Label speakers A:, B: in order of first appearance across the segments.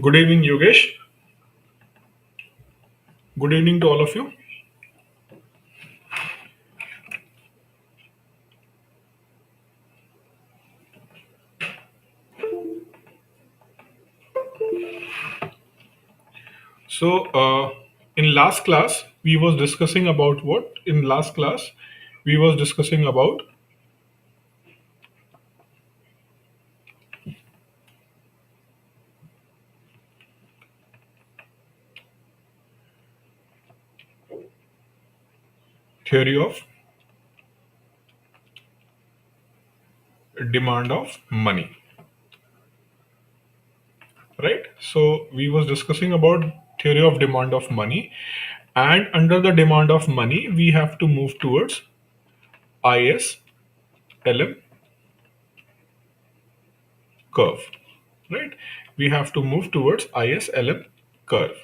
A: Good evening, Yogesh. Good evening to all of you. So, in last class, we was discussing about what? In last class, we was discussing about theory of demand of money, right? So, we was discussing about theory of demand of money, and under the demand of money, we have to move towards IS LM curve, right? We have to move towards IS LM curve.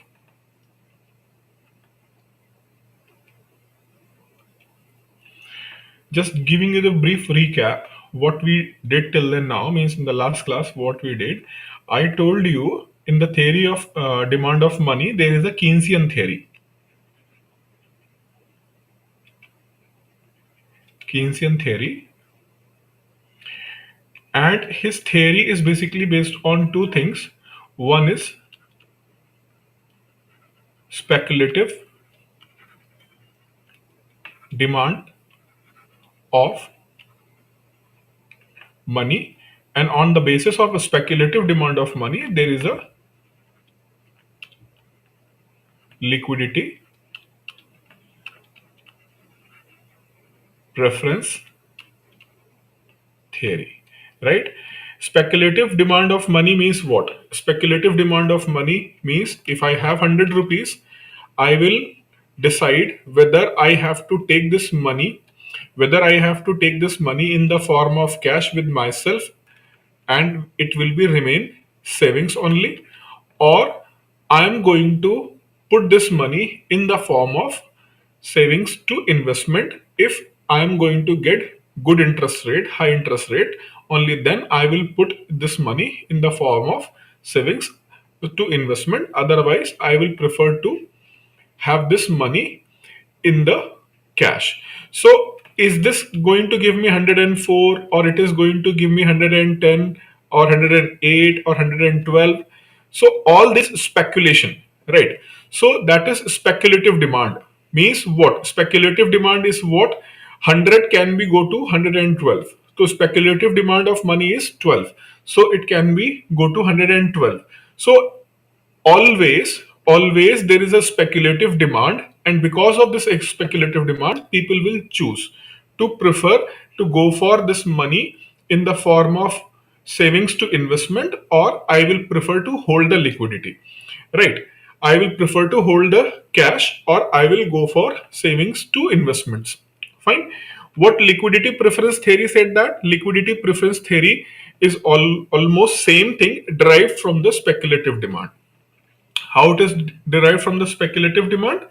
A: Just giving you the brief recap, what we did till then now means in the last class, what we did. I told you in the theory of demand of money, there is a Keynesian theory. Keynesian theory. And his theory is basically based on two things. One is speculative demand of money. And on the basis of a speculative demand of money, there is a liquidity preference theory, right? Speculative demand of money means what? Speculative demand of money means if I have 100 rupees, I will decide whether I have to take this money, whether I have to take this money in the form of cash with myself and it will be remain savings only, or I am going to put this money in the form of savings to investment. If I am going to get good interest rate, high interest rate, only then I will put this money in the form of savings to investment. Otherwise, I will prefer to have this money in the cash. So is this going to give me 104, or it is going to give me 110 or 108 or 112? So all this speculation, right? So that is speculative demand. Means what? Speculative demand is what? 100 can be go to 112. So speculative demand of money is 12. So it can be go to 112. So always there is a speculative demand, and because of this speculative demand, people will choose to prefer to go for this money in the form of savings to investment, or I will prefer to hold the liquidity, right? I will prefer to hold the cash, or I will go for savings to investments. Fine. What liquidity preference theory said, that liquidity preference theory is almost same thing derived from the speculative demand. How it is derived from the speculative demand?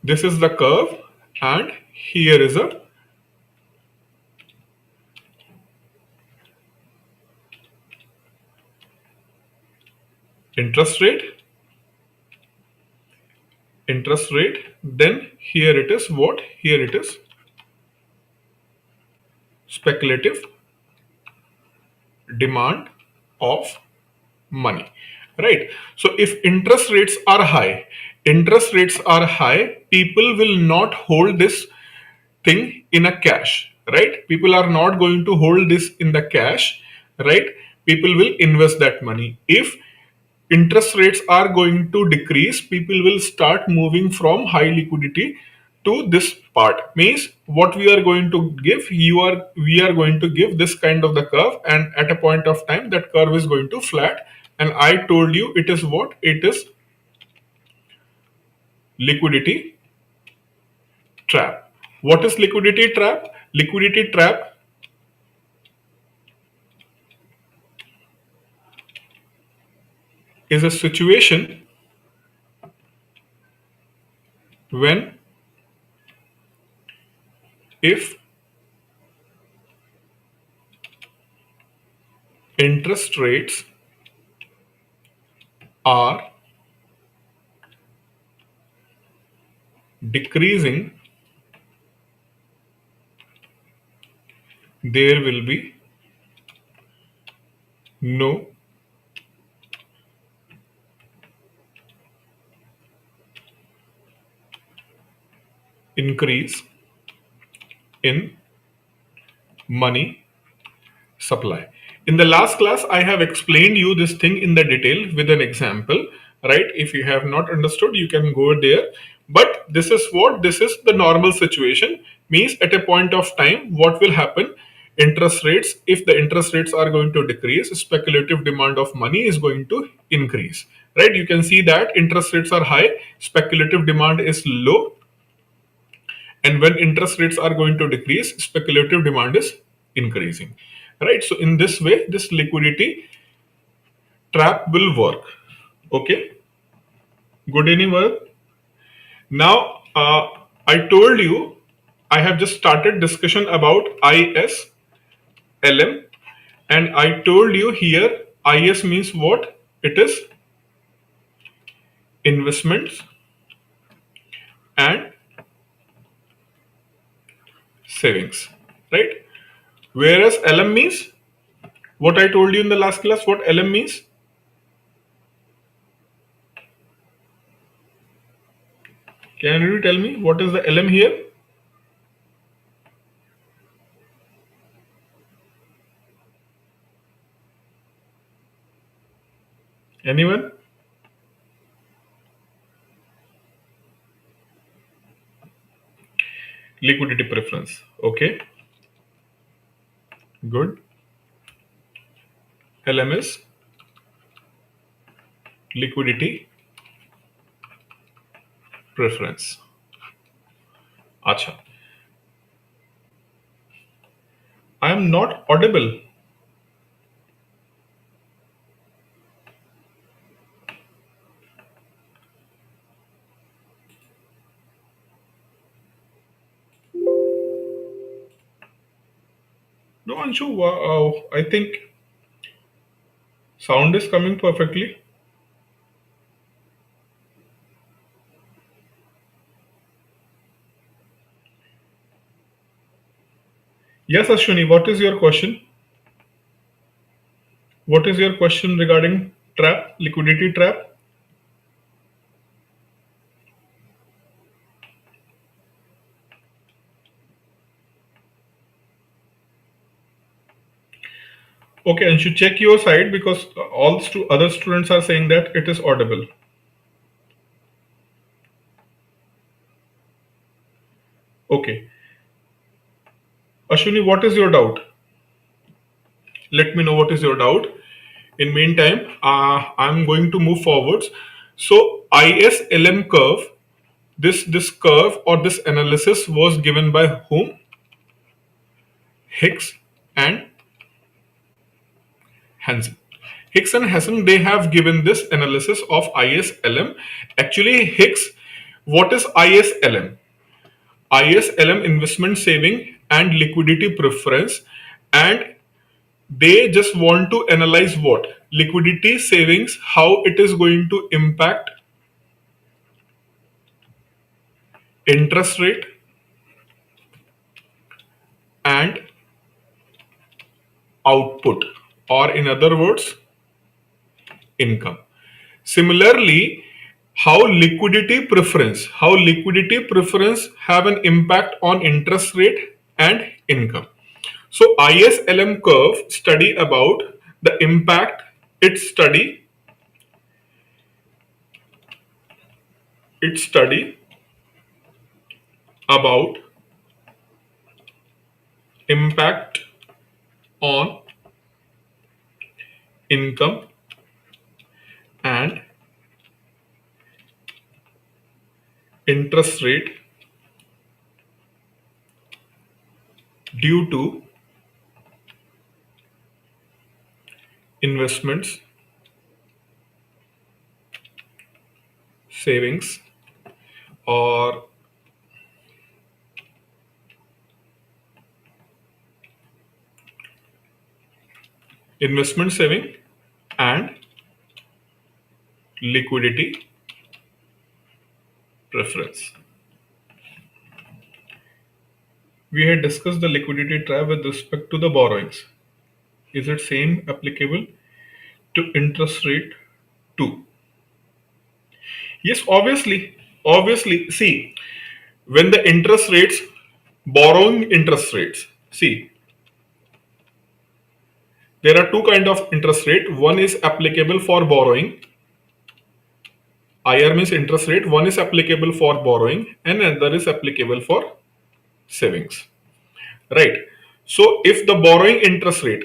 A: This is the curve, and here is a interest rate, then here it is what? Here it is speculative demand of money, right? So if interest rates are high, people will not hold this thing in a cash, right? People are not going to hold this in the cash, right? People will invest that money. If interest rates are going to decrease, people will start moving from high liquidity to this part. Means what we are going to give, we are going to give this kind of the curve, and at a point of time that curve is going to flat, and I told you it is what? It is liquidity trap. What is liquidity trap? Liquidity trap is a situation when, if interest rates are decreasing, there will be no increase in money supply. In the last class, I have explained you this thing in the detail with an example, right? If you have not understood, you can go there. But this is the normal situation. Means at a point of time, what will happen? Interest rates, if the interest rates are going to decrease, speculative demand of money is going to increase, right? You can see that interest rates are high, speculative demand is low, and when interest rates are going to decrease, speculative demand is increasing, right? So in this way, this liquidity trap will work. Okay, good anyone? Now I told you I have just started discussion about ISLM, and I told you here IS means what? It is investments and savings, right? Whereas LM means what I told you in the last class. What LM means? Can you tell me what is the LM here? Anyone? Liquidity preference. Okay, good. LMS, liquidity preference. Acha. I am not audible. No, Anshu. I think sound is coming perfectly. Yes, Ashwini. What is your question? What is your question regarding trap, liquidity trap? Okay, Anshu, check your side because all other students are saying that it is audible. Okay, Ashwini, what is your doubt? Let me know what is your doubt. In meantime, I'm going to move forwards. So ISLM curve, this curve or this analysis was given by whom? Hicks and Hansen. Hicks and Hansen, they have given this analysis of ISLM. Actually, Hicks, what is ISLM? ISLM, investment saving and liquidity preference, and they just want to analyze what? Liquidity savings, how it is going to impact interest rate and output, or in other words, income. Similarly, how liquidity preference have an impact on interest rate and income. So ISLM curve study about the impact, it study about impact on income and interest rate due to investments, savings, or investment saving and liquidity preference. We had discussed the liquidity trap with respect to the borrowings. Is it same applicable to interest rate too? Yes, obviously. Obviously, see, when the interest rates, borrowing interest rates, see, there are two kind of interest rate. One is applicable for borrowing. IR means interest rate. One is applicable for borrowing and another is applicable for savings. Right. So if the borrowing interest rate,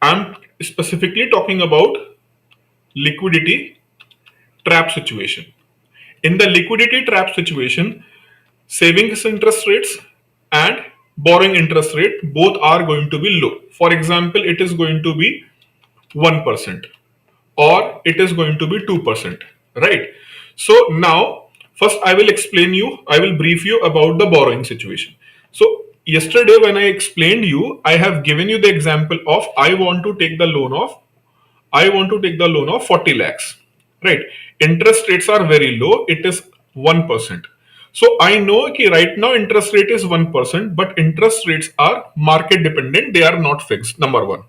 A: I'm specifically talking about liquidity trap situation. In the liquidity trap situation, savings interest rates and borrowing interest rate both are going to be low. For example, it is going to be 1% or it is going to be 2%, right? So now first I will brief you about the borrowing situation. So yesterday when I explained you, I have given you the example of I want to take the loan of 40 lakhs, right? Interest rates are very low, it is 1%. So I know okay, right now interest rate is 1%, but interest rates are market dependent, they are not fixed, number one,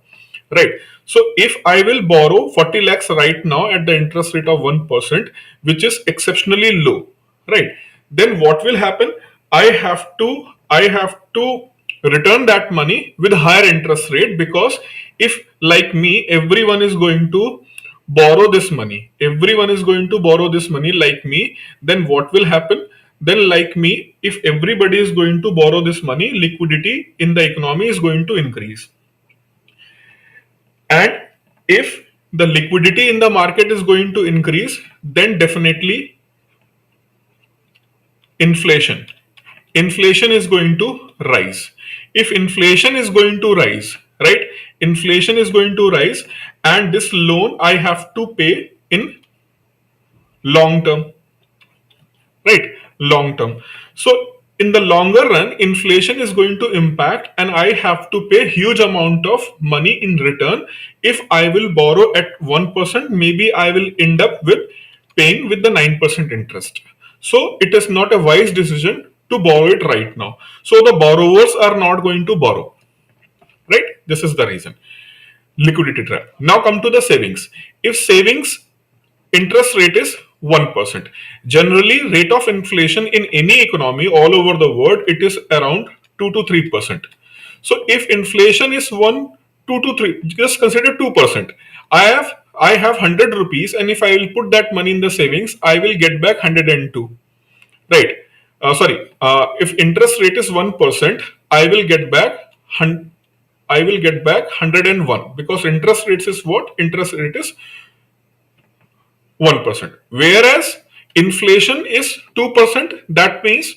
A: right? So if I will borrow 40 lakhs right now at the interest rate of 1%, which is exceptionally low, right? Then what will happen? I have to return that money with higher interest rate, because if like me everyone is going to borrow this money, everyone is going to borrow this money like me, then what will happen? Then like me, if everybody is going to borrow this money, liquidity in the economy is going to increase. And if the liquidity in the market is going to increase, then definitely inflation inflation is going to rise. If inflation is going to rise, right, inflation is going to rise, and this loan I have to pay in long term, right, long term. So in the longer run inflation is going to impact and I have to pay huge amount of money in return. If I will borrow at 1%, maybe I will end up with paying with the 9% interest. So it is not a wise decision to borrow it right now. So the borrowers are not going to borrow, right? This is the reason. Liquidity trap. Now come to the savings. If savings interest rate is 1%. Generally, rate of inflation in any economy all over the world, it is around 2 to 3%. So if inflation is 1, 2 to 3, just consider 2%. I have 100 rupees, and if I will put that money in the savings, I will get back 102. Right. If interest rate is 1%, I will get back I will get back 101, because interest rates is what? Interest rate is 1%. Whereas inflation is 2%, that means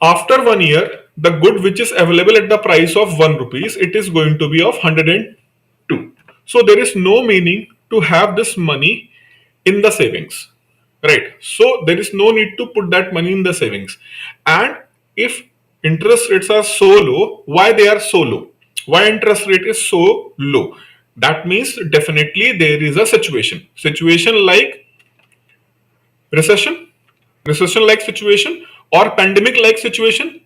A: after 1 year, the good which is available at the price of 1 rupees, it is going to be of 102. So there is no meaning to have this money in the savings, right? So there is no need to put that money in the savings. And if interest rates are so low, why they are so low? Why interest rate is so low? That means definitely there is a situation like recession, recession like situation, or pandemic like situation,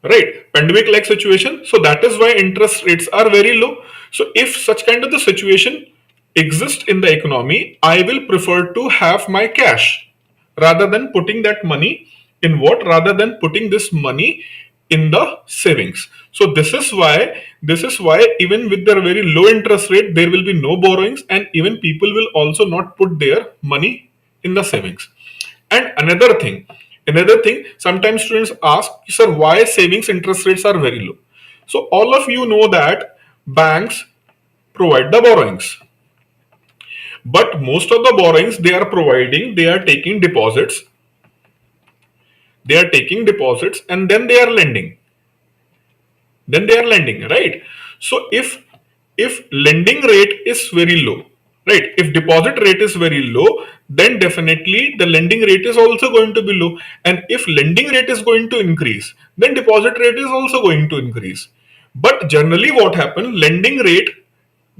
A: right? Pandemic like situation. So that is why interest rates are very low. So if such kind of the situation exists in the economy, I will prefer to have my cash rather than putting that money in what? Rather than putting this money in the savings. So this is why even with the very low interest rate, there will be no borrowings, and even people will also not put their money in the savings. And another thing, sometimes students ask, sir, why savings interest rates are very low? So all of you know that banks provide the borrowings, but most of the borrowings they are taking deposits, and then they are lending, right? So if lending rate is very low, right, if deposit rate is very low, then definitely the lending rate is also going to be low. And if lending rate is going to increase, then deposit rate is also going to increase. But generally what happen, lending rate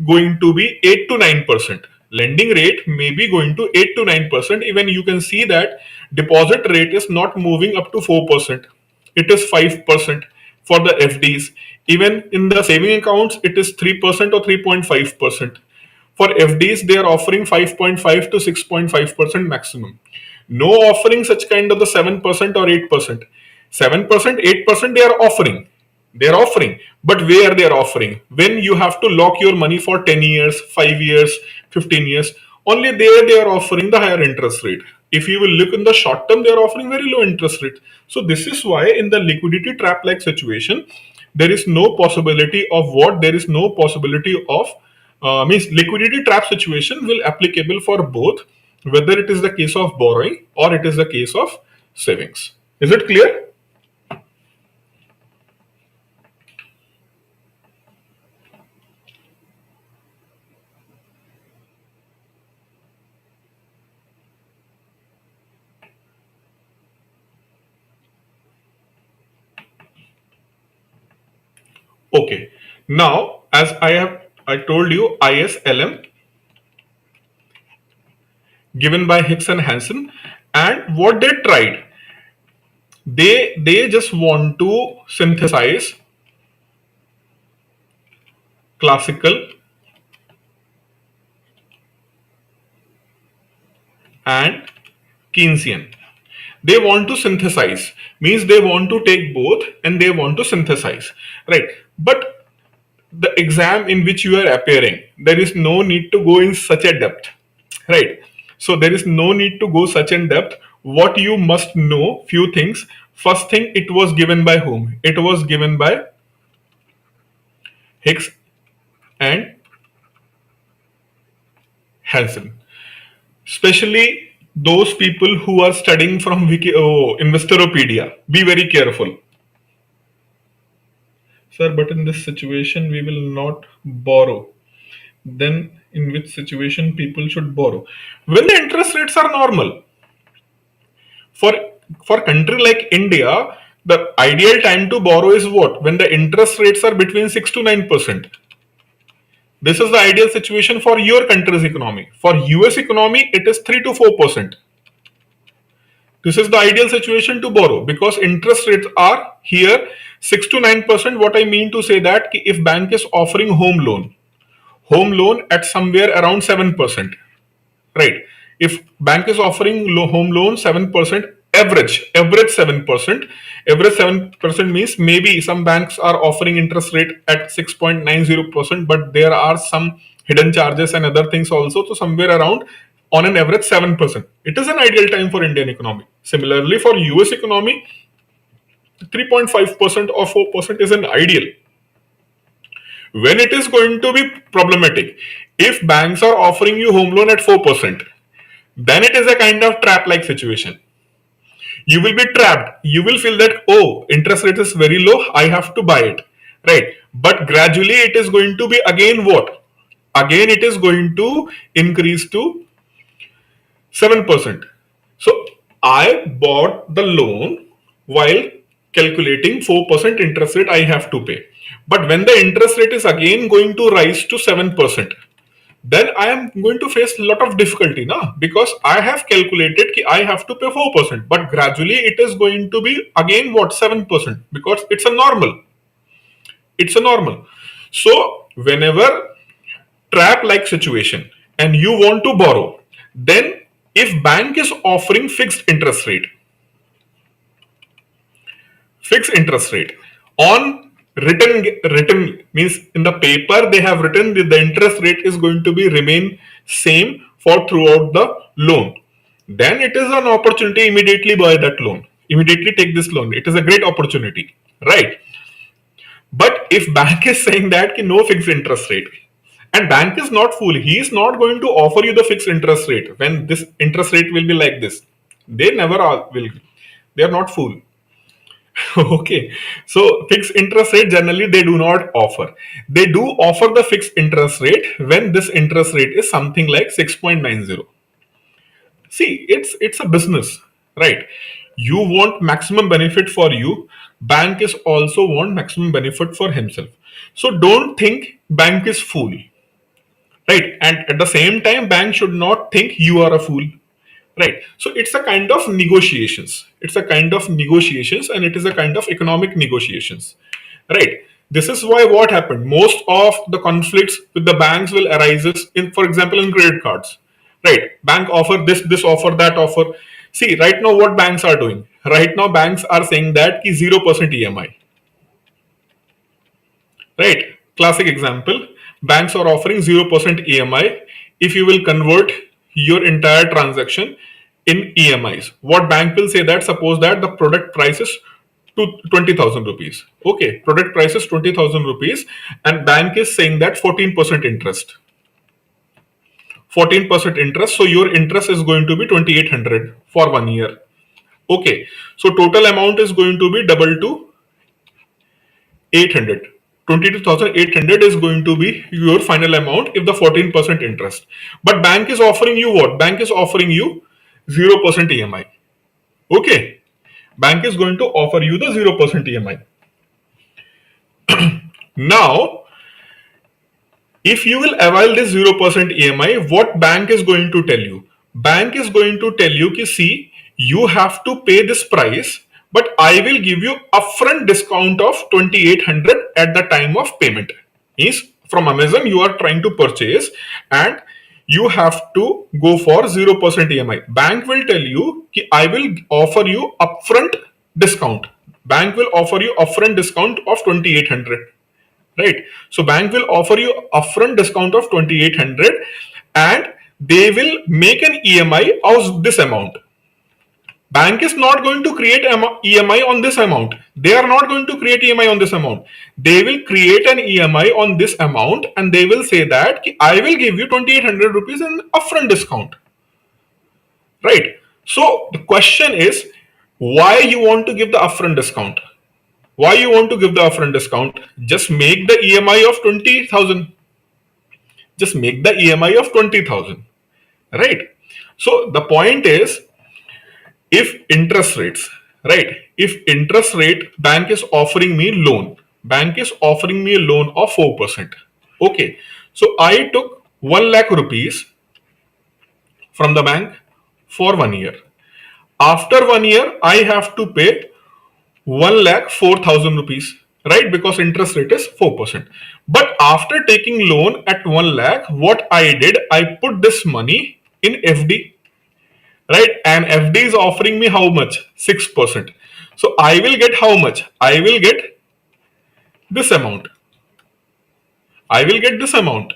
A: going to be 8 to 9%. Lending rate may be going to 8 to 9%. Even you can see that deposit rate is not moving up to 4%. It is 5% for the FDs. Even in the saving accounts, it is 3% or 3.5%. For FDs, they are offering 5.5 to 6.5% maximum. No offering such kind of the 7% or 8%. 7%, 8% they are offering. They are offering. But where they are offering? When you have to lock your money for 10 years, 5 years, 15 years, only there they are offering the higher interest rate. If you will look in the short term, they are offering very low interest rate. So this is why in the liquidity trap like situation, there is no possibility of what? There is no possibility of means liquidity trap situation will applicable for both, whether it is the case of borrowing or it is the case of savings. Is it clear? Okay. Now, as I told you, ISLM given by Hicks and Hansen, and what they tried, they just want to synthesize classical and Keynesian. They want to synthesize, means they want to take both and they want to synthesize, right? But the exam in which you are appearing, there is no need to go in such a depth, right? So there is no need to go such in depth. What you must know, few things. First thing, it was given by whom? It was given by Hicks and Hansen. Especially those people who are studying from Investopedia. Be very careful. Sir, but in this situation, we will not borrow. Then, in which situation people should borrow? When the interest rates are normal. For for country like India, the ideal time to borrow is what? When the interest rates are between 6 to 9%. This is the ideal situation for your country's economy. For US economy, it is 3 to 4%. This is the ideal situation to borrow because interest rates are here 6 to 9%. What I mean to say that if bank is offering home loan at somewhere around 7%, right? If bank is offering home loan 7%, average 7%, average 7% means maybe some banks are offering interest rate at 6.90%, but there are some hidden charges and other things also. So somewhere around on an average 7%. It is an ideal time for Indian economy. Similarly, for US economy, 3.5% or 4% is an ideal. When it is going to be problematic, if banks are offering you home loan at 4%, then it is a kind of trap like situation. You will be trapped. You will feel that, oh, interest rate is very low, I have to buy it, right? But gradually it is going to be again what? Again it is going to increase to 7%. So I bought the loan while calculating 4% interest rate I have to pay. But when the interest rate is again going to rise to 7%, then I am going to face a lot of difficulty now, because I have calculated that I have to pay 4%, but gradually it is going to be again what? 7%, because it's a normal. It's a normal. So whenever trap like situation and you want to borrow, then if bank is offering fixed interest rate on written means in the paper they have written that the interest rate is going to be remain same for throughout the loan, then it is an opportunity. Immediately buy that loan, immediately take this loan. It is a great opportunity, right? But if bank is saying that no fixed interest rate, and bank is not fool, he is not going to offer you the fixed interest rate when this interest rate will be like this. They never will. They are not fool. Okay, so fixed interest rate generally they do not offer. They do offer the fixed interest rate when this interest rate is something like 6.90. See, it's a business, right? You want maximum benefit for you. Bank is also want maximum benefit for himself. So don't think bank is fool, right? And at the same time, bank should not think you are a fool, right? So it's a kind of negotiations. It's a kind of negotiations, and it is a kind of economic negotiations, right? This is why what happened. Most of the conflicts with the banks will arises in, for example, in credit cards, right? Bank offer this offer, that offer. See, right now what banks are doing. Right now banks are saying that 0% EMI. Right? Classic example, banks are offering 0% EMI if you will convert your entire transaction in EMIs. What bank will say that, suppose that the product price is to 20,000 rupees. Okay, product price is 20,000 rupees and bank is saying that 14% interest. 14% interest, so your interest is going to be 2800 for 1 year. Okay, so total amount is going to be double to 800. 22,800 is going to be your final amount if the 14% interest. But bank is offering you what? Bank is offering you 0% EMI. Okay. Bank is going to offer you the 0% EMI. Now, if you will avail this 0% EMI, what bank is going to tell you? Bank is going to tell you ki, see, you have to pay this price, but I will give you upfront discount of 2800 at the time of payment. Means from Amazon you are trying to purchase and you have to go for 0% EMI. Bank will tell you ki, I will offer you upfront discount. Bank will offer you upfront discount of 2800, right? So bank will offer you upfront discount of 2800 and they will make an EMI of this amount. Bank is not going to create EMI on this amount. They are not going to create EMI on this amount. They will create an EMI on this amount and they will say that I will give you 2800 rupees in upfront discount, right? So the question is, why you want to give the upfront discount? Why you want to give the upfront discount? Just make the EMI of 20,000. Just make the EMI of 20,000, right? So the point is, if interest rates, right? If interest rate, bank is offering me loan. Bank is offering me a loan of 4%. Okay. So I took 1 lakh rupees from the bank for 1 year. After 1 year, I have to pay 1,04,000 rupees, right? Because interest rate is 4%. But after taking loan at 1 lakh, what I did, I put this money in FD, right? And FD is offering me how much? 6%. So I will get how much? I will get this amount. I will get this amount.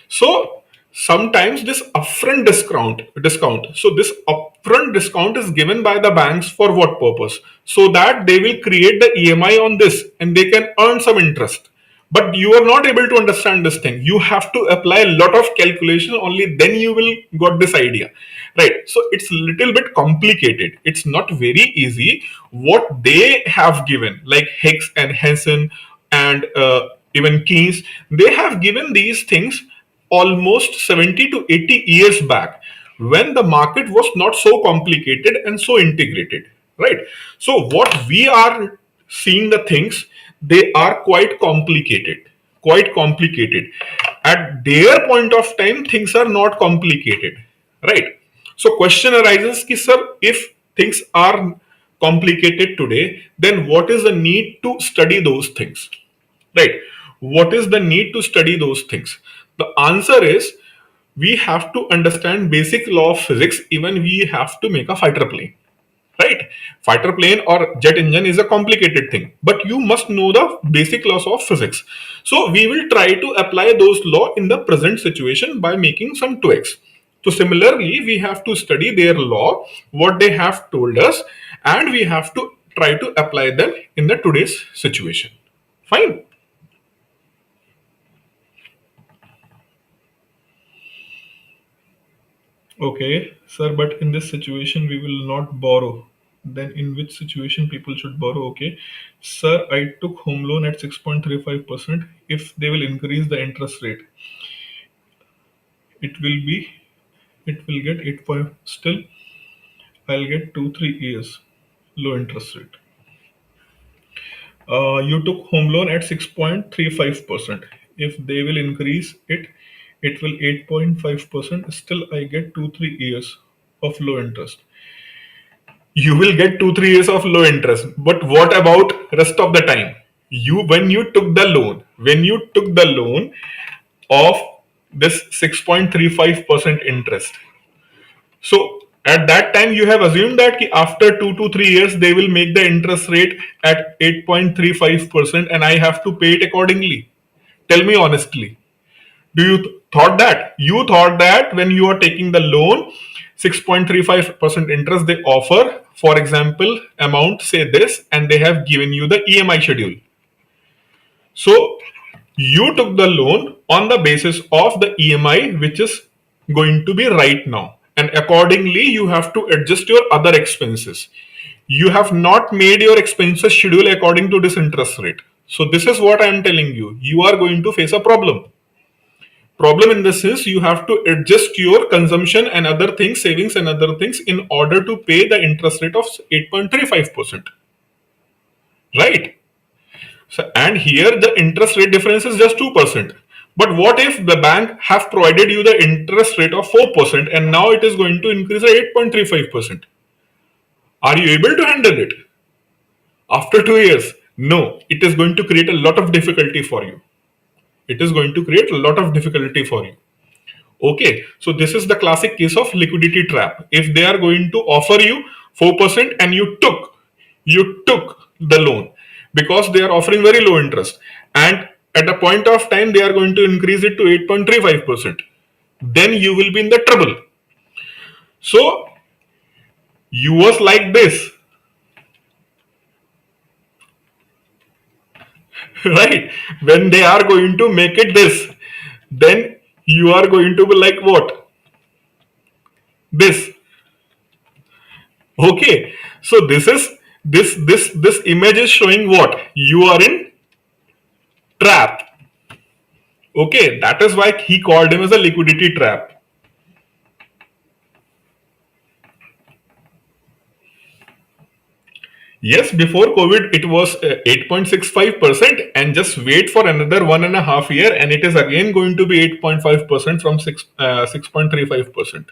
A: So sometimes this upfront discount. So this upfront discount is given by the banks for what purpose? So that they will create the EMI on this and they can earn some interest. But you are not able to understand this thing. You have to apply a lot of calculation, only then you will got this idea, right? So it's little bit complicated. It's not very easy. What they have given, like Hicks and Henson and even Keynes, they have given these things almost 70 to 80 years back, when the market was not so complicated and so integrated, right? So what we are seeing, the things, they are quite complicated. At their point of time, things are not complicated, right? So question arises ki, sir, if things are complicated today, then what is the need to study those things, right? What is the need to study those things? The answer is, we have to understand basic law of physics. Even we have to make a fighter plane, right? Fighter plane or jet engine is a complicated thing, but you must know the basic laws of physics. So we will try to apply those law in the present situation by making some tweaks. So similarly, we have to study their law, what they have told us, and we have to try to apply them in the today's situation. Fine. Okay, sir, but in this situation we will not borrow. Then in which situation people should borrow? Okay, sir, I took home loan at 6.35%. If they will increase the interest rate, it will be, it will get 8 point, still I'll get 2 3 years low interest rate. You took home loan at 6.35%. If they will increase it, it will 8.5%. Still, I get 2-3 years of low interest. You will get 2-3 years of low interest, but what about rest of the time? When you took the loan of this 6.35% interest, so at that time you have assumed that after 2 to 3 years they will make the interest rate at 8.35% and I have to pay it accordingly. Tell me honestly, do you thought that when you are taking the loan, 6.35% interest they offer, for example, amount say this, and they have given you the EMI schedule. So you took the loan on the basis of the EMI which is going to be right now, and accordingly you have to adjust your other expenses. You have not made your expenses schedule according to this interest rate. So this is what I am telling you. You are going to face a problem in the sense you have to adjust your consumption and other things, savings and other things, in order to pay the interest rate of 8.35%, right? So, and here the interest rate difference is just 2%. But what if the bank have provided you the interest rate of 4% and now it is going to increase to 8.35%? Are you able to handle it after 2 years? No, it is going to create a lot of difficulty for you. It is going to create a lot of difficulty for you. Okay, so this is the classic case of liquidity trap. If they are going to offer you 4% and you took the loan because they are offering very low interest, and at a point of time they are going to increase it to 8.35%, then you will be in the trouble. So you was like this, right? When they are going to make it this, then you are going to be like what? This. Okay, so this image is showing what you are in trap. Okay, that is why he called him as a liquidity trap. Yes, before COVID it was 8.65%, and just wait for another 1.5 year and it is again going to be 8.5% from 6.35%.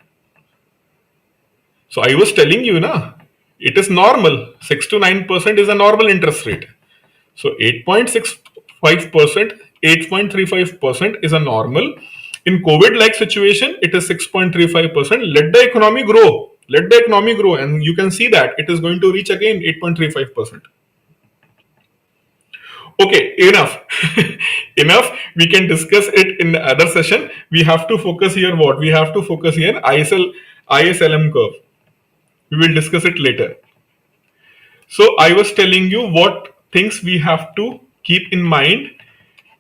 A: So I was telling you, na, it is normal. 6 to 9% is a normal interest rate. So 8.65%, 8.35% is a normal. In COVID-like situation, it is 6.35%. Let the economy grow. Let the economy grow, and you can see that it is going to reach again 8.35%. Okay, enough. Enough. We can discuss it in the other session. We have to focus here what? We have to focus here ISLM curve. We will discuss it later. So I was telling you what things we have to keep in mind,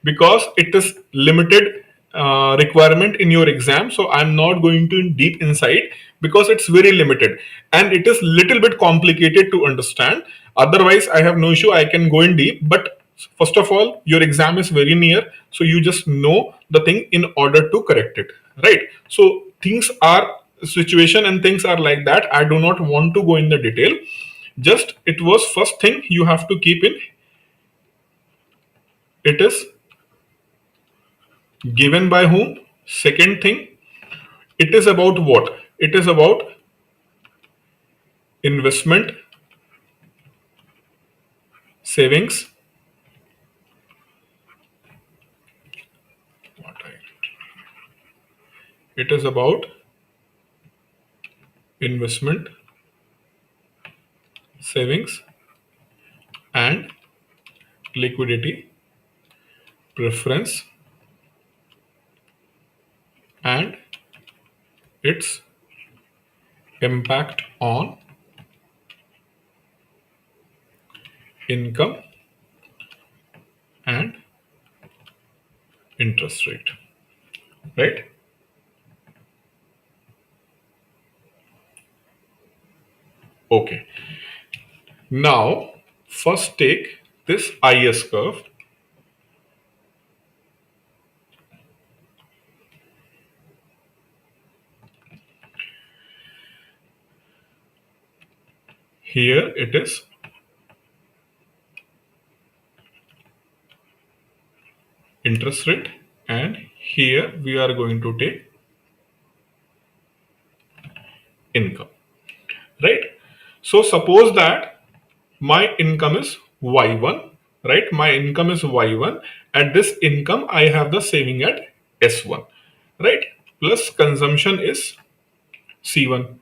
A: because it is limited requirement in your exam. So I'm not going to deep inside because it's very limited and it is little bit complicated to understand. Otherwise, I have no issue. I can go in deep. But first of all, your exam is very near, so you just know the thing in order to correct it, right? So things are situation and things are like that. I do not want to go in the detail. Just it was first thing you have to keep in. It is given by whom? Second thing, it is about what? It is about investment, savings. It is about investment, savings, and liquidity preference and its impact on income and interest rate, right? Okay, now first take this IS curve. Here it is interest rate, and here we are going to take income, right? So suppose that my income is y1, right? My income is y1. At this income I have the saving at s1, right? Plus consumption is c1,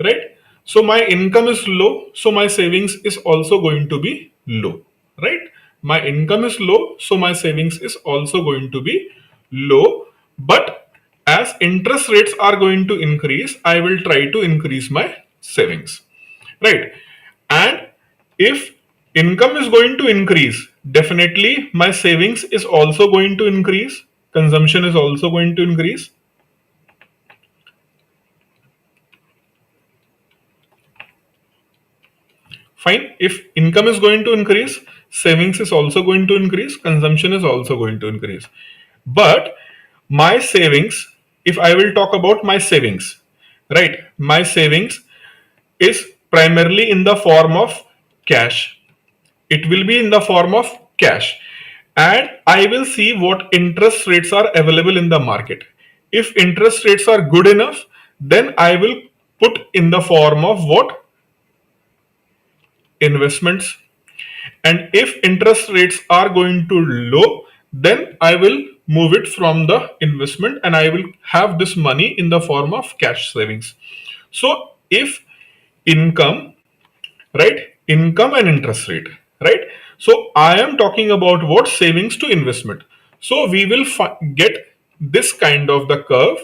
A: right? So my income is low, so my savings is also going to be low, right? My income is low, so my savings is also going to be low. But as interest rates are going to increase, I will try to increase my savings, right? And if income is going to increase, definitely my savings is also going to increase, consumption is also going to increase. Fine. If income is going to increase, savings is also going to increase, consumption is also going to increase. But my savings, if I will talk about my savings, right? My savings is primarily in the form of cash. It will be in the form of cash. And I will see what interest rates are available in the market. If interest rates are good enough, then I will put in the form of what? Investments. And if interest rates are going to low, then I will move it from the investment and I will have this money in the form of cash savings. So if income, right, income and interest rate, right? So I am talking about what? Savings to investment. So we will get this kind of the curve,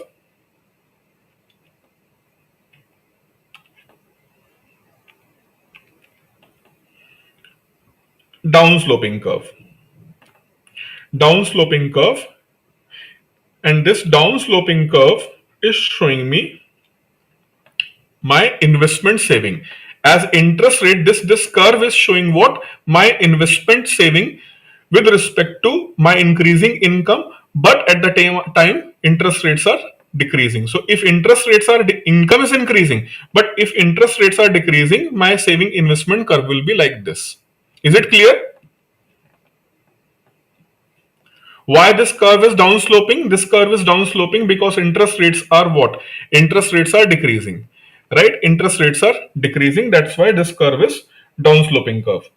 A: down sloping curve, down sloping curve. And this down sloping curve is showing me my investment saving. As interest rate, this curve is showing what? My investment saving with respect to my increasing income, but at the time interest rates are decreasing. So if interest rates are income is increasing, but if interest rates are decreasing, my saving investment curve will be like this. Is it clear? Why this curve is down sloping? This curve is down sloping because interest rates are what? Interest rates are decreasing, right? Interest rates are decreasing. That's why this curve is down sloping curve.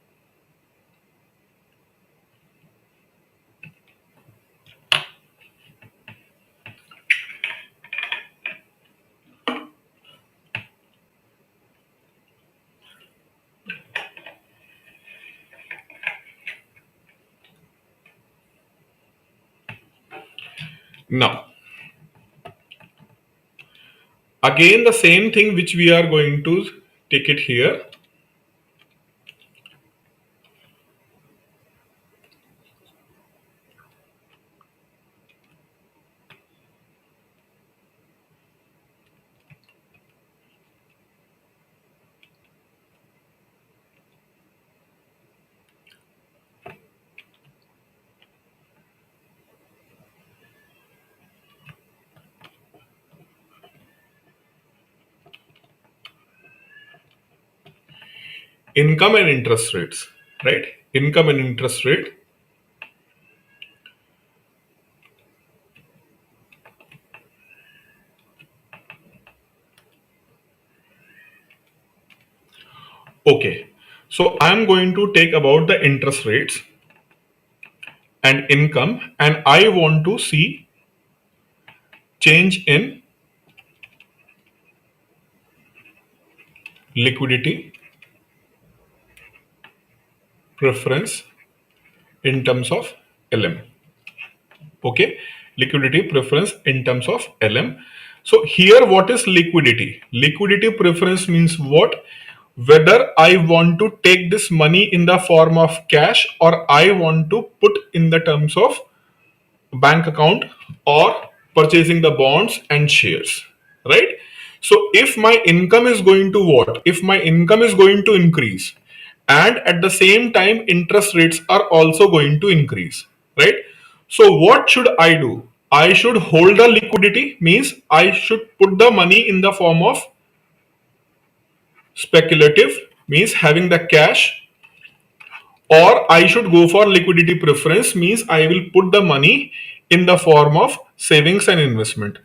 A: Now, again the same thing which we are going to take it here. Income and interest rates, right? Income and interest rate. Okay, so I'm going to take about the interest rates and income, and I want to see change in liquidity preference in terms of LM. Okay, liquidity preference in terms of LM. So here what is liquidity? Liquidity preference means what? Whether I want to take this money in the form of cash or I want to put in the terms of bank account or purchasing the bonds and shares, right? So if my income is going to what? If my income is going to increase and at the same time interest rates are also going to increase, right? So what should I do? I should hold the liquidity, means I should put the money in the form of speculative, means having the cash, or I should go for liquidity preference, means I will put the money in the form of savings and investment.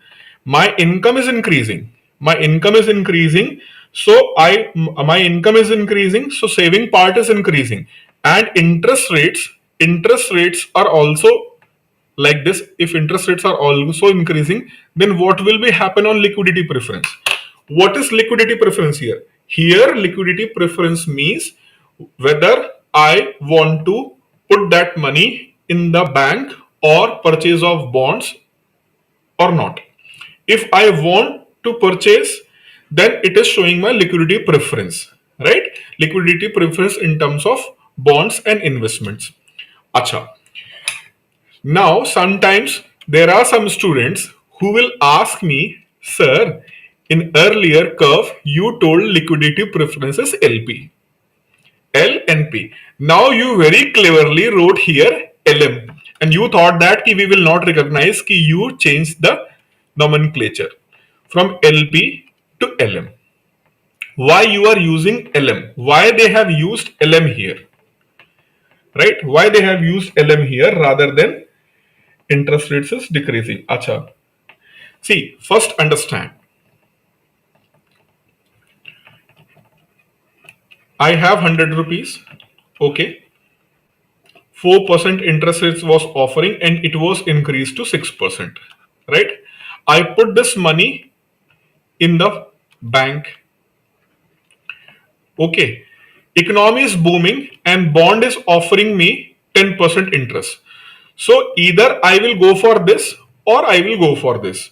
A: My income is increasing. My income is increasing. So my income is increasing. So saving part is increasing, and interest rates are also like this. If interest rates are also increasing, then what will be happen on liquidity preference? What is liquidity preference here? Here liquidity preference means whether I want to put that money in the bank or purchase of bonds or not. If I want to purchase, then it is showing my liquidity preference, right? Liquidity preference in terms of bonds and investments. Acha. Now, sometimes there are some students who will ask me, sir, in earlier curve, you told liquidity preference is LP. L and P. Now you very cleverly wrote here LM, and you thought that we will not recognize कि you changed the nomenclature from LP to LM. Why you are using LM? Why they have used LM here? Right? Why they have used LM here rather than interest rates is decreasing? Acha. See, first understand. I have 100 rupees. Okay. 4% interest rates was offering and it was increased to 6%. Right? I put this money in the bank. Okay. Economy is booming and bond is offering me 10% interest. So either I will go for this or I will go for this.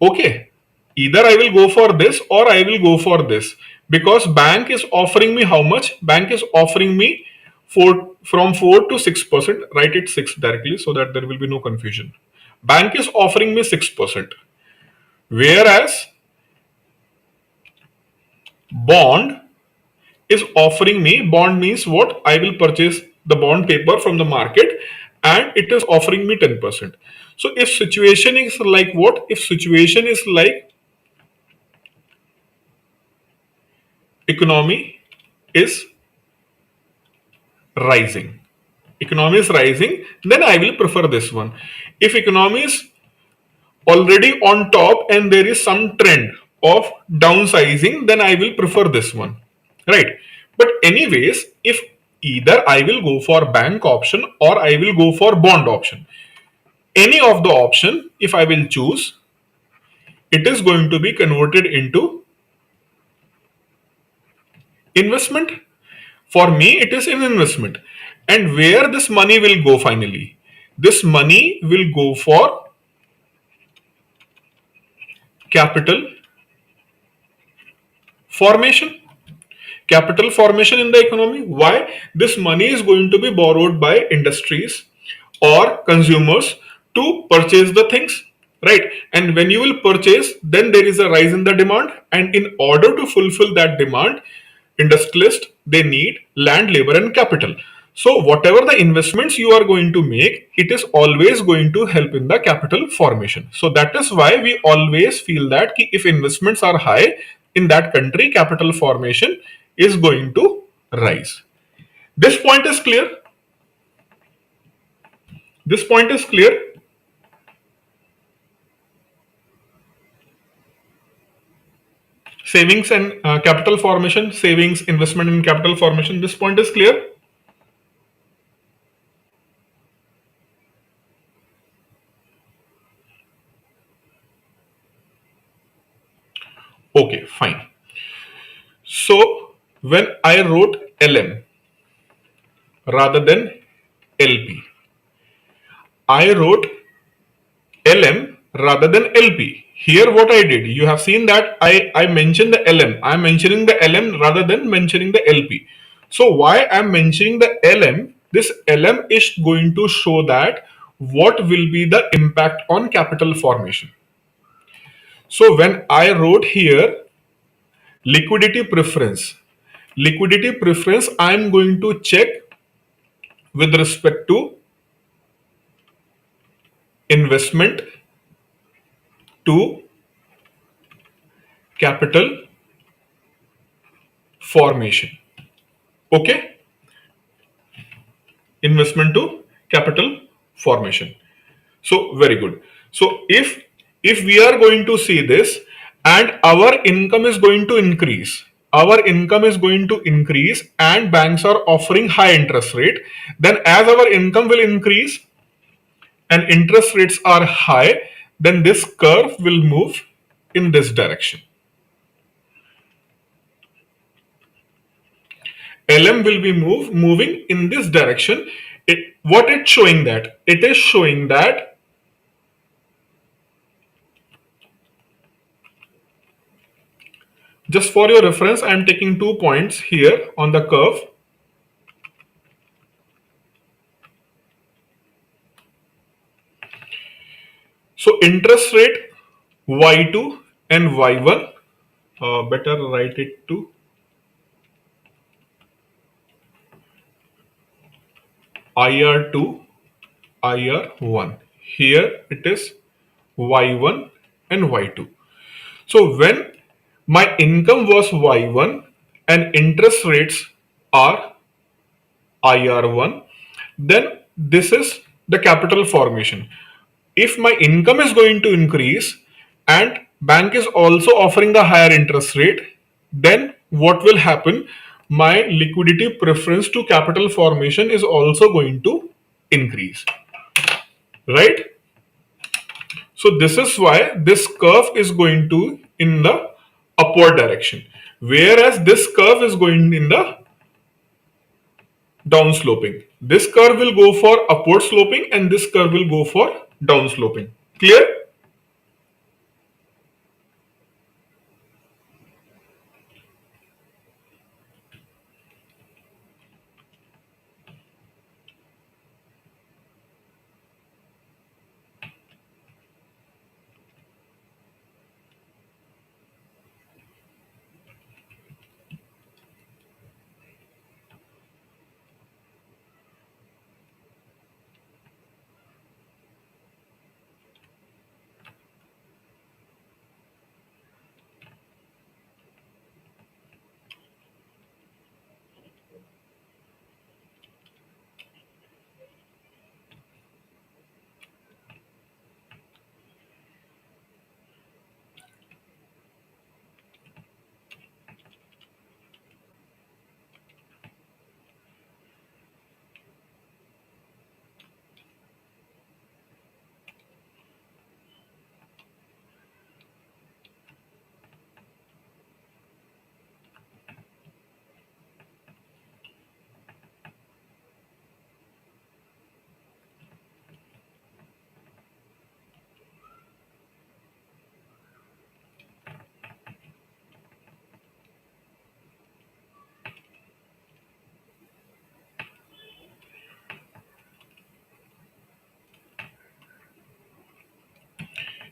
A: Okay, either I will go for this or I will go for this, because bank is offering me how much? Bank is offering me from 4 to 6%. Write it 6 directly so that there will be no confusion. Bank is offering me 6%, whereas bond is offering me, bond means what? I will purchase the bond paper from the market and it is offering me 10%. So if situation is like what? If situation is like economy is rising, economy is rising, then I will prefer this one. If economy is already on top and there is some trend of downsizing, then I will prefer this one, right? But anyways, if either I will go for bank option or I will go for bond option, any of the option if I will choose, it is going to be converted into investment. For me it is an investment. And where this money will go finally? This money will go for capital formation. Capital formation in the economy. Why? This money is going to be borrowed by industries or consumers to purchase the things, right? And when you will purchase, then there is a rise in the demand, and in order to fulfill that demand, industrialists, they need land, labor and capital. So whatever the investments you are going to make, it is always going to help in the capital formation. So that is why we always feel that if investments are high in that country, capital formation is going to rise. This point is clear. This point is clear. Savings and capital formation, savings, investment in capital formation. This point is clear. Okay, fine. So when I wrote LM rather than LP, I wrote LM rather than LP. Here what I did, you have seen that I mentioned the LM. I am mentioning the LM rather than mentioning the LP. So why I am mentioning the LM? This LM is going to show that what will be the impact on capital formation. So when I wrote here liquidity preference, I am going to check with respect to investment to capital formation. Okay. investment to capital formation. So very good. So if we are going to see this and our income is going to increase, our income is going to increase and banks are offering high interest rate, then as our income will increase and interest rates are high, then this curve will move in this direction. LM will be moving in this direction. What it's showing that? It is showing that just for your reference, I am taking 2 points here on the curve. So interest rate Y2 and Y1, better write it to IR2, IR1. Here it is Y1 and Y2. So when my income was Y1 and interest rates are IR1, then this is the capital formation. If my income is going to increase and bank is also offering a higher interest rate, then what will happen? My liquidity preference to capital formation is also going to increase, right? So this is why this curve is going to in the upward direction, whereas this curve is going in the down sloping. This curve will go for upward sloping and this curve will go for down sloping. Clear?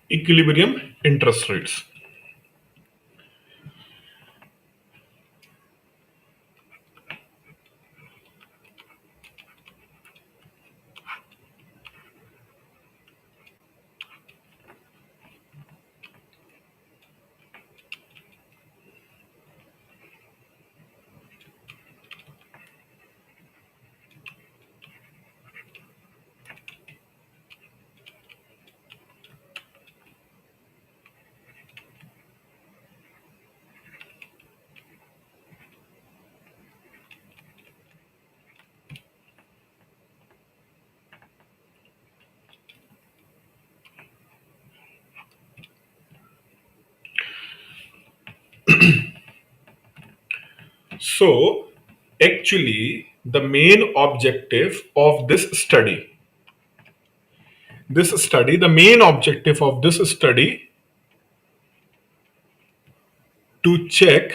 A: Equilibrium interest rates. So actually the main objective of the main objective of this study to check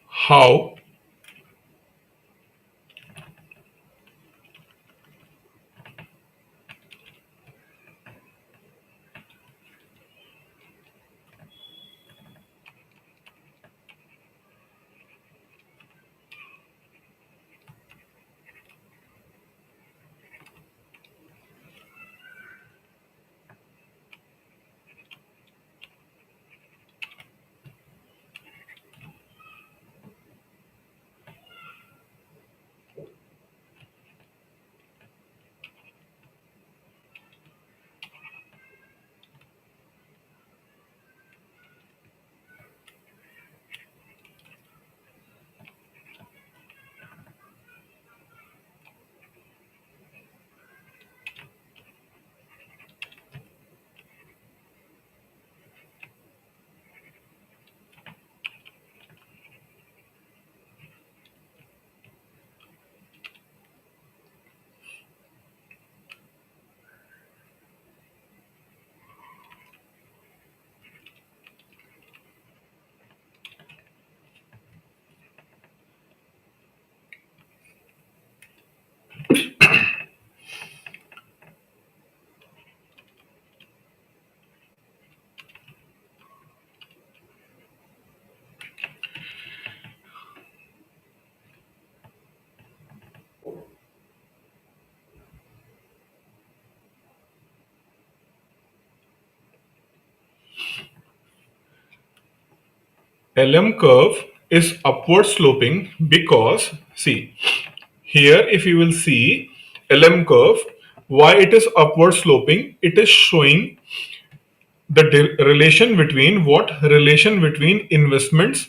A: how LM curve is upward sloping because, see, here if you will see LM curve, why it is upward sloping, it is showing the relation between what? Relation between investments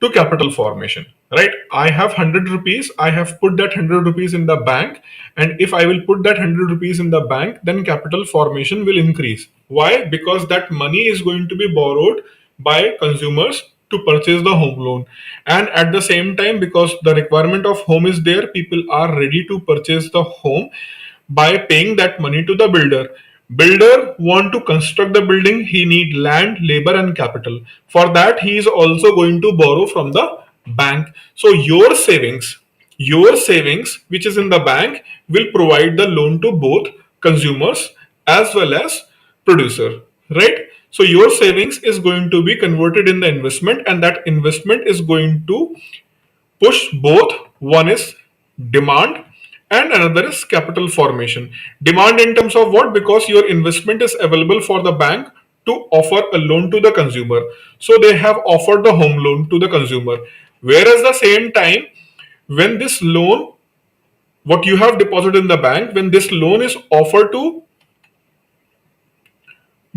A: to capital formation, right? I have 100 rupees, I have put that 100 rupees in the bank, and if I will put that 100 rupees in the bank, then capital formation will increase. Why? Because that money is going to be borrowed by consumers to purchase the home loan, and at the same time, because the requirement of home is there, people are ready to purchase the home by paying that money to the builder want to construct the building, he need land, labor and capital. For that he is also going to borrow from the bank. So your savings which is in the bank will provide the loan to both consumers as well as producer, right? So your savings is going to be converted in the investment, and that investment is going to push both. One is demand and another is capital formation. Demand in terms of what? Because your investment is available for the bank to offer a loan to the consumer, so they have offered the home loan to the consumer. Whereas the same time, when this loan, what you have deposited in the bank, when this loan is offered to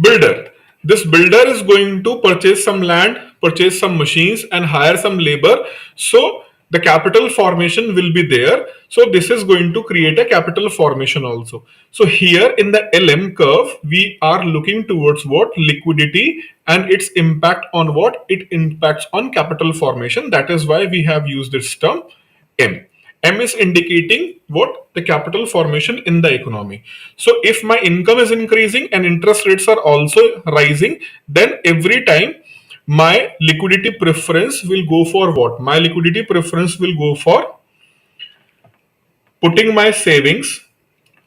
A: builder, this builder is going to purchase some land, purchase some machines and hire some labor. So the capital formation will be there, so this is going to create a capital formation also. So here in the LM curve we are looking towards what? Liquidity and its impact on what? It impacts on capital formation. That is why we have used this term M. M is indicating what? The capital formation in the economy. So if my income is increasing and interest rates are also rising, then every time my liquidity preference will go for what? My liquidity preference will go for putting my savings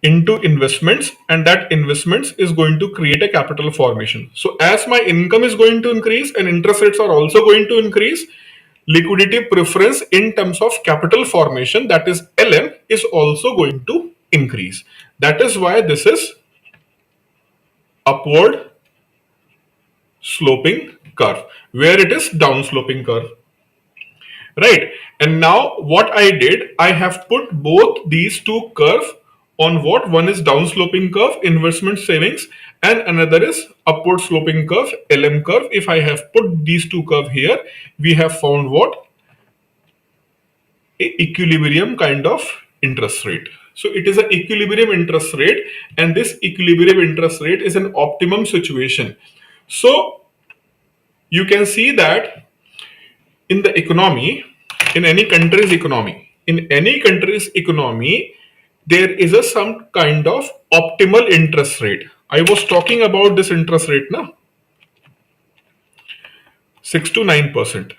A: into investments, and that investments is going to create a capital formation. So as my income is going to increase and interest rates are also going to increase, liquidity preference in terms of capital formation, that is LM, is also going to increase. That is why this is upward sloping curve, where it is down sloping curve, right? And now what I did, I have put both these two curve on what? One is down sloping curve, investment savings, and another is upward sloping curve, LM curve. If I have put these two curve here, we have found what? Equilibrium kind of interest rate. So it is an equilibrium interest rate, and this equilibrium interest rate is an optimum situation. So you can see that in the economy, in any country's economy, there is a some kind of optimal interest rate. I was talking about this interest rate now, 6 to 9%.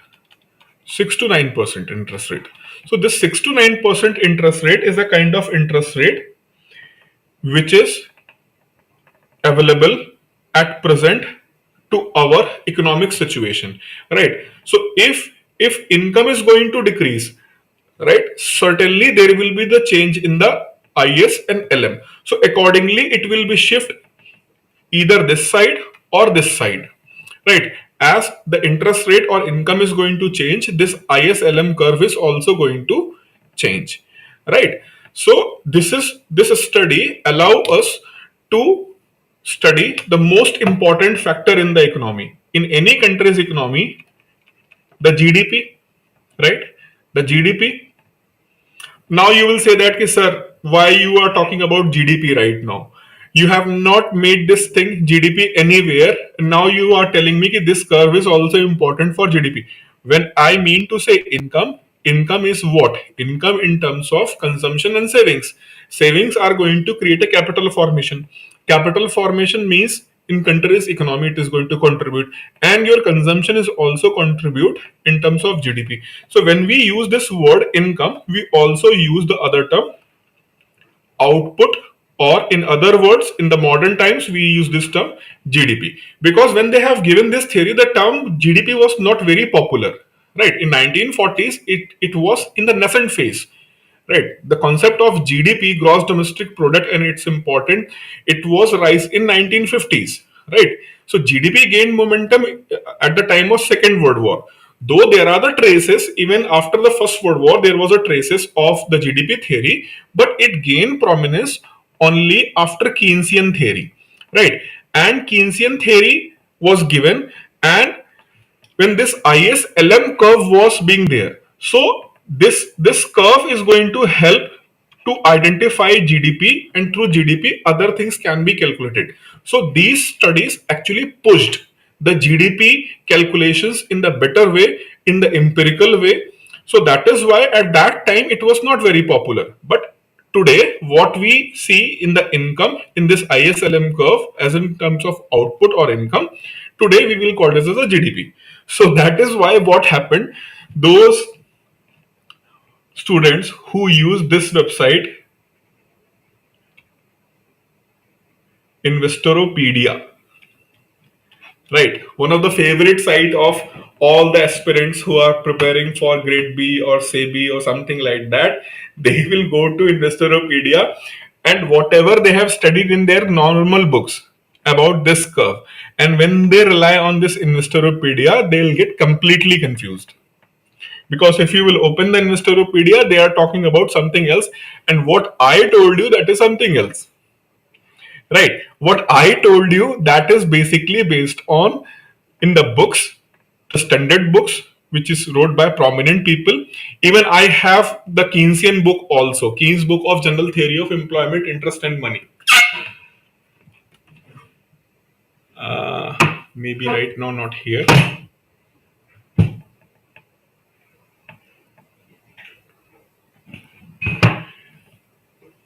A: 6 to 9% interest rate. So this 6 to 9% interest rate is a kind of interest rate which is available at present to our economic situation, right? So if income is going to decrease, right, certainly there will be the change in the IS and LM. So accordingly it will be shift either this side or this side, right? As the interest rate or income is going to change, this ISLM curve is also going to change, right? So this study allow us to study the most important factor in the economy. In any country's economy, the GDP, right? The GDP. Now you will say that, sir, why you are talking about GDP right now? You have not made this thing GDP anywhere. Now you are telling me that this curve is also important for GDP. When I mean to say income, income is what? Income in terms of consumption and savings. Savings are going to create a capital formation. Capital formation means in country's economy it is going to contribute, and your consumption is also contribute in terms of GDP. So when we use this word income, we also use the other term output, or in other words, in the modern times we use this term GDP, because when they have given this theory, the term GDP was not very popular, right? In 1940s it was in the nascent phase, right? The concept of GDP, gross domestic product, and it's important, it was rise in 1950s, right? So GDP gained momentum at the time of Second World War. Though there are the traces, even after the First World War, there was a traces of the GDP theory, but it gained prominence only after Keynesian theory, right? And Keynesian theory was given, and when this ISLM curve was being there. So this curve is going to help to identify GDP, and through GDP other things can be calculated. So these studies actually pushed the GDP calculations in the better way, in the empirical way. So that is why at that time it was not very popular. But today, what we see in the income in this ISLM curve, as in terms of output or income, today we will call this as a GDP. So that is why what happened, those students who use this website, Investoropedia, right? One of the favorite site of all the aspirants who are preparing for grade B or SEBI or something like that, they will go to Investoropedia, and whatever they have studied in their normal books about this curve, and when they rely on this Investoropedia, they'll get completely confused. Because if you will open the Investoropedia, they are talking about something else, and what I told you, that is something else. Right? What I told you, that is basically based on in the books, the standard books, which is wrote by prominent people. Even I have the Keynesian book also, Keynes book of General Theory of Employment, Interest and Money. Maybe right now not here.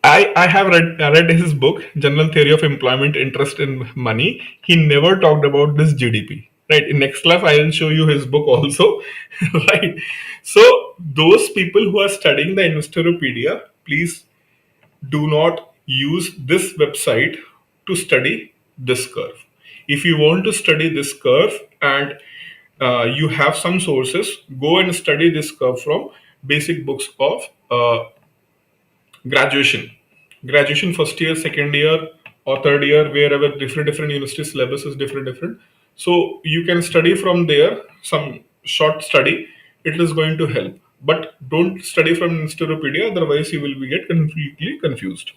A: I have read his book, General Theory of Employment, Interest in Money. He never talked about this GDP. Right. In next class, I will show you his book also. Right. So those people who are studying the Investoropedia, please do not use this website to study this curve. If you want to study this curve and you have some sources, go and study this curve from basic books of graduation first year, second year, or third year, wherever different university syllabus is different. So you can study from there, some short study. It is going to help, but don't study from Insteropedia, otherwise you will be get completely confused.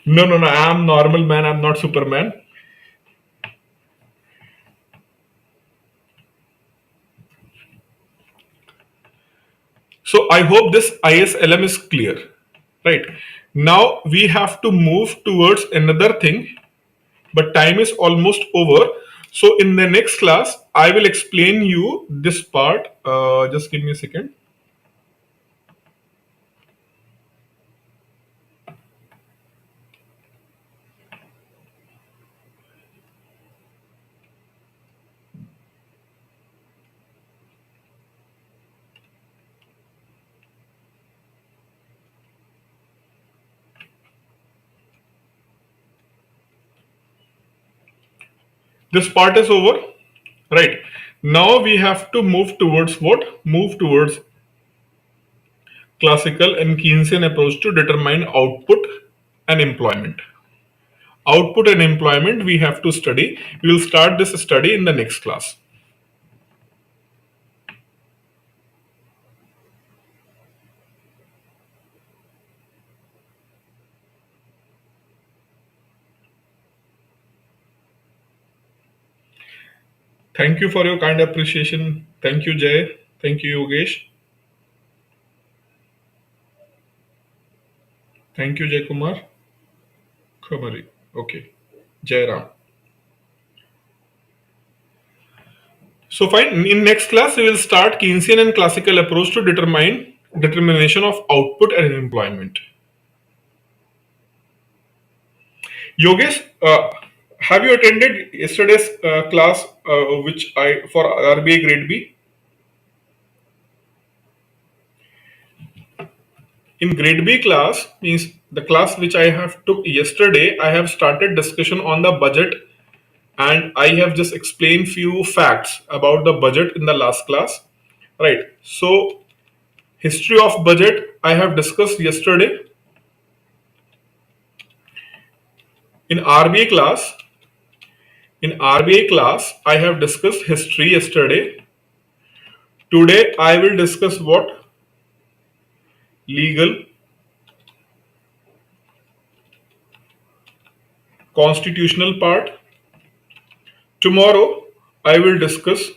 A: No, I'm normal man, I'm not Superman. So I hope this ISLM is clear. Right, now we have to move towards another thing, but time is almost over. So in the next class, I will explain you this part. Just give me a second. This part is over. Right, now we have to move towards what? Move towards classical and Keynesian approach to determine output and employment. Output and employment we have to study. We will start this study in the next class. Thank you for your kind appreciation. Thank you, Jay. Thank you, Yogesh. Thank you, Jay Kumar. Khabari. Okay. Jai Ram. So fine. In next class, we will start Keynesian and classical approach to determination of output and employment. Yogesh, have you attended yesterday's class, which I for RBI Grade B? In Grade B class means the class which I have took yesterday. I have started discussion on the budget, and I have just explained few facts about the budget in the last class. Right. So history of budget I have discussed yesterday. In RBA class, In RBI class, I have discussed history yesterday. Today, I will discuss what? Legal, constitutional part. Tomorrow, I will discuss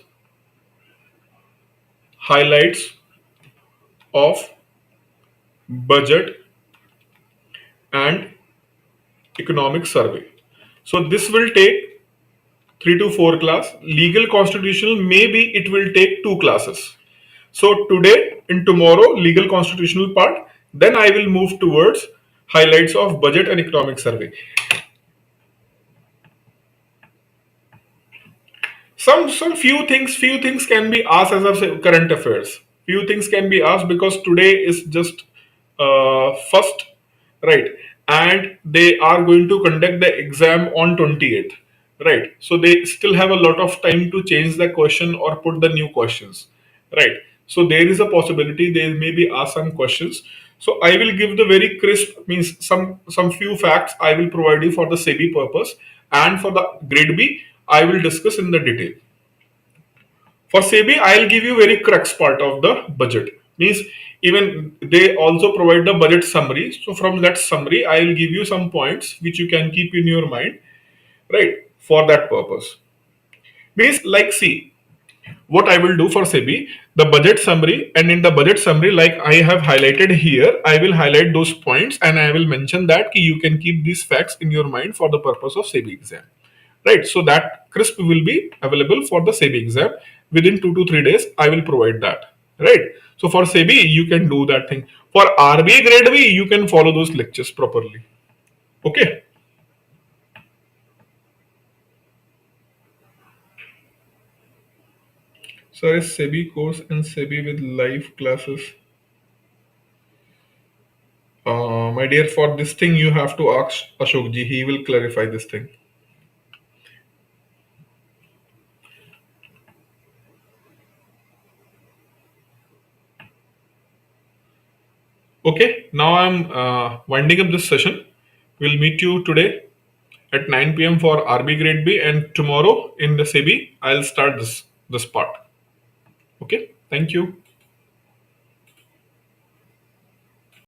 A: highlights of budget and economic survey. So this will take 3 to 4 class. Legal constitutional, maybe it will take 2 classes. So today and tomorrow, legal constitutional part. Then I will move towards highlights of budget and economic survey. Some few things can be asked as of current affairs. Few things can be asked because today is just first, right, and they are going to conduct the exam on 28th, right, so they still have a lot of time to change the question or put the new questions, right. So there is a possibility they may be asked some questions. So I will give the very crisp, means some few facts I will provide you for the SEBI purpose, and for the grade B I will discuss in the detail. For SEBI, I'll give you very crux part of the budget. Means even they also provide the budget summary. So from that summary, I'll give you some points which you can keep in your mind, right? For that purpose. Means like see what I will do for SEBI, the budget summary, and in the budget summary, like I have highlighted here, I will highlight those points and I will mention that you can keep these facts in your mind for the purpose of SEBI exam, right? So that crisp will be available for the SEBI exam within 2 to 3 days. I will provide that, right? So for SEBI, you can do that thing. For RBI grade B, you can follow those lectures properly. Okay. So is SEBI course and SEBI with live classes. My dear, for this thing you have to ask Ashok ji. He will clarify this thing. Okay. Now I'm winding up this session. We'll meet you today at 9 p.m. for RB Grade B, and tomorrow in the SEBI I'll start this part. Okay. Thank you.